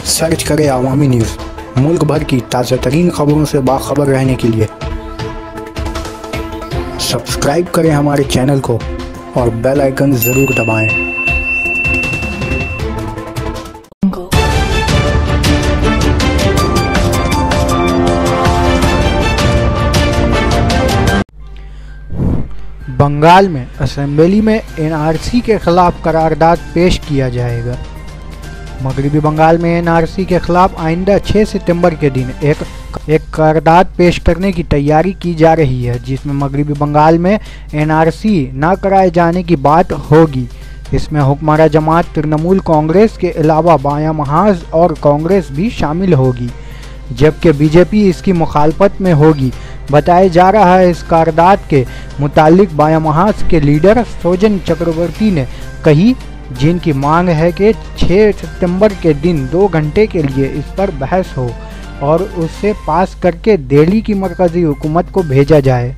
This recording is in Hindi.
सर्च करें अवामी न्यूज़। मुल्क भर की ताज़ा तरीन खबरों से बाखबर रहने के लिए सब्सक्राइब करें हमारे चैनल को और बेल आइकन ज़रूर दबाएं। बंगाल में असेंबली में एनआरसी के खिलाफ करारदाद पेश किया जाएगा। मगरबी बंगाल में एनआरसी के खिलाफ आइंदा 6 सितंबर के दिन एक करारदाद पेश करने की तैयारी की जा रही है, जिसमें मगरबी बंगाल में एनआरसी न कराए जाने की बात होगी। इसमें हुक्मरान जमात तृणमूल कांग्रेस के अलावा बायां महाज और कांग्रेस भी शामिल होगी, जबकि बीजेपी इसकी मुखालफत में होगी। बताया जा रहा है इस करारदाद के मुतालिक बायां महाज के लीडर सोजन चक्रवर्ती ने कही, जिनकी मांग है कि 6 सितंबर के दिन 2 घंटे के लिए इस पर बहस हो और उसे पास करके दिल्ली की मरकजी हुकूमत को भेजा जाए।